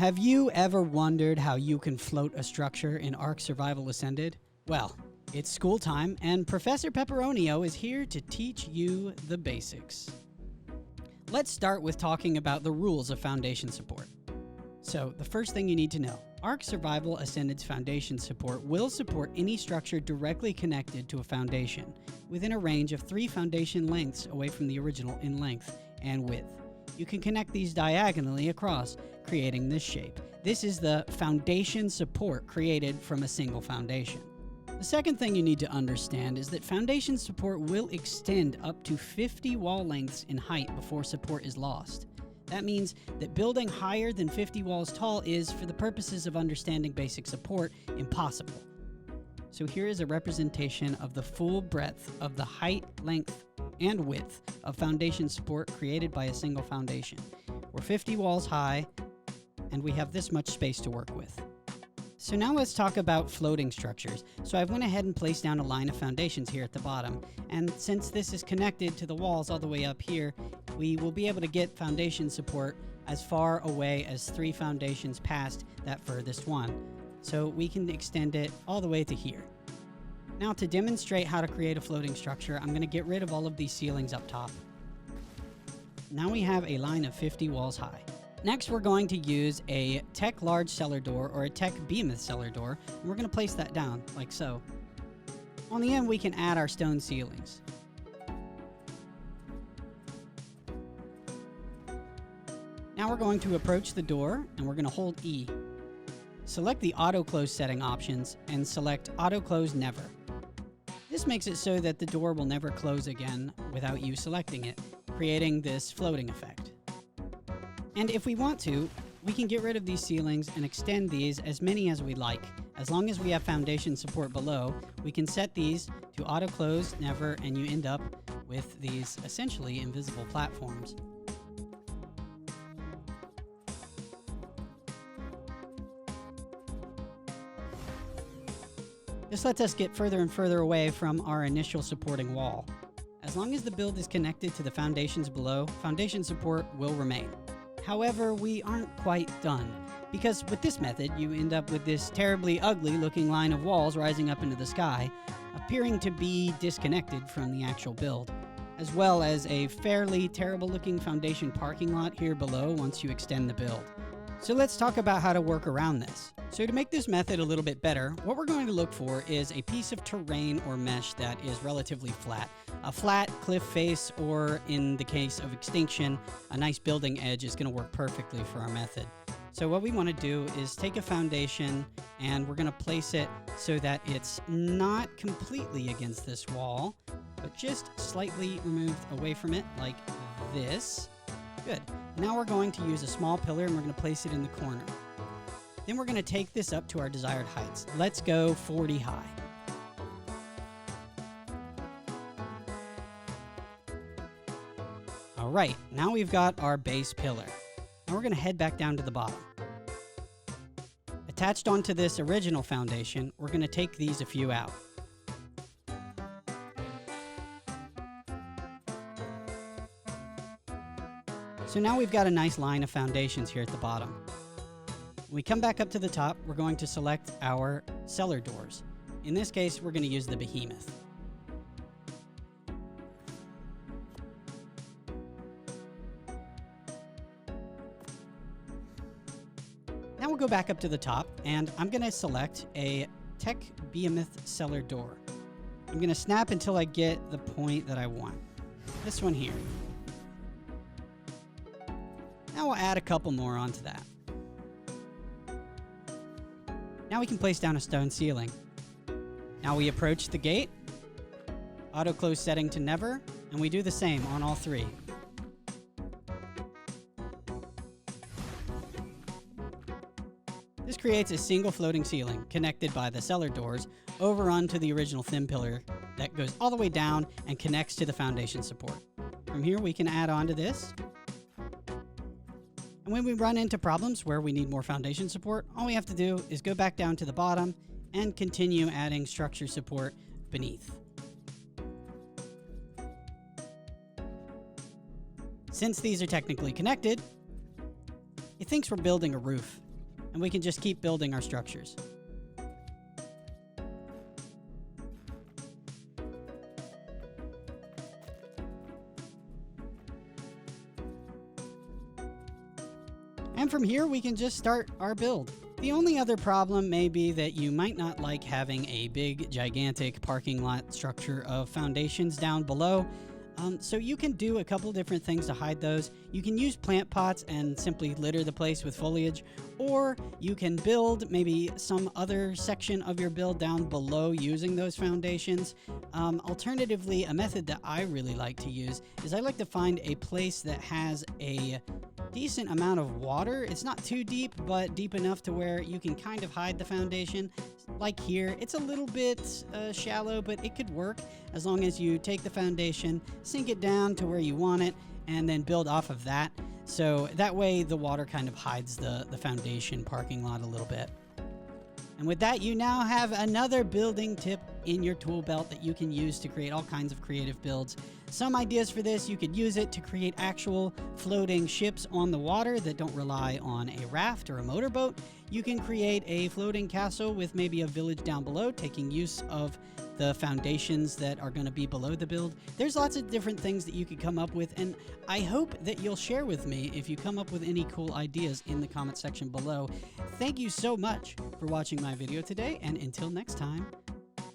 Have you ever wondered how you can float a structure in Ark Survival Ascended? Well, it's school time, and Professor Pepperonio is here to teach you the basics. Let's start with talking about the rules of foundation support. So, the first thing you need to know, Ark Survival Ascended's foundation support will support any structure directly connected to a foundation, within a range of 3 foundation lengths away from the original in length and width. You can connect these diagonally across, creating this shape. This is the foundation support created from a single foundation. The second thing you need to understand is that foundation support will extend up to 50 wall lengths in height before support is lost. That means that building higher than 50 walls tall is, for the purposes of understanding basic support, impossible. So here is a representation of the full breadth of the height, length, and width of foundation support created by a single foundation. We're 50 walls high, and we have this much space to work with. So now let's talk about floating structures. So I've went ahead and placed down a line of foundations here at the bottom, and since this is connected to the walls all the way up here, we will be able to get foundation support as far away as 3 foundations past that furthest one. So we can extend it all the way to here. Now, to demonstrate how to create a floating structure, I'm going to get rid of all of these ceilings up top. Now we have a line of 50 walls high. Next, we're going to use a Tech Large Cellar Door or a Tech Behemoth Cellar Door, and we're going to place that down, like so. On the end, we can add our stone ceilings. Now we're going to approach the door, and we're going to hold E. Select the Auto Close setting options, and select Auto Close Never. This makes it so that the door will never close again without you selecting it, creating this floating effect. And if we want to, we can get rid of these ceilings and extend these as many as we like. As long as we have foundation support below, we can set these to auto close, never, and you end up with these essentially invisible platforms. This lets us get further and further away from our initial supporting wall. As long as the build is connected to the foundations below, foundation support will remain. However, we aren't quite done, because with this method, you end up with this terribly ugly looking line of walls rising up into the sky, appearing to be disconnected from the actual build, as well as a fairly terrible looking foundation parking lot here below once you extend the build. So let's talk about how to work around this. So to make this method a little bit better, what we're going to look for is a piece of terrain or mesh that is relatively flat. A flat cliff face, or in the case of extinction, a nice building edge is going to work perfectly for our method. So what we want to do is take a foundation and we're going to place it so that it's not completely against this wall, but just slightly removed away from it like this. Good. Now we're going to use a small pillar and we're going to place it in the corner. Then we're going to take this up to our desired heights. Let's go 40 high. All right, now we've got our base pillar. Now we're going to head back down to the bottom. Attached onto this original foundation, we're going to take these a few out. So now we've got a nice line of foundations here at the bottom. When we come back up to the top, we're going to select our cellar doors. In this case, we're going to use the Behemoth. Now we'll go back up to the top, and I'm going to select a Tech Behemoth Cellar Door. I'm going to snap until I get the point that I want. This one here. Now we'll add a couple more onto that. Now we can place down a stone ceiling. Now we approach the gate, auto close setting to never, and we do the same on all 3. This creates a single floating ceiling connected by the cellar doors over onto the original thin pillar that goes all the way down and connects to the foundation support. From here we can add on to this. And when we run into problems where we need more foundation support, all we have to do is go back down to the bottom and continue adding structure support beneath. Since these are technically connected, it thinks we're building a roof. and we can just keep building our structures. And from here, we can just start our build. The only other problem may be that you might not like having a big, gigantic parking lot structure of foundations down below. So you can do a couple different things to hide those. You can use plant pots and simply litter the place with foliage, or you can build maybe some other section of your build down below using those foundations. Alternatively, a method that I really like to use is I like to find a place that has a decent amount of water. It's not too deep, but deep enough to where you can kind of hide the foundation. Like here, it's a little bit shallow, but it could work as long as you take the foundation, sink it down to where you want it, and then build off of that. So that way the water kind of hides the foundation parking lot a little bit. And with that, you now have another building tip in your tool belt that you can use to create all kinds of creative builds. Some ideas for this, you could use it to create actual floating ships on the water that don't rely on a raft or a motorboat. You can create a floating castle with maybe a village down below, taking use of the foundations that are going to be below the build. There's lots of different things that you could come up with, and I hope that you'll share with me if you come up with any cool ideas in the comment section below. Thank you so much for watching my video today, and until next time,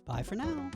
bye for now.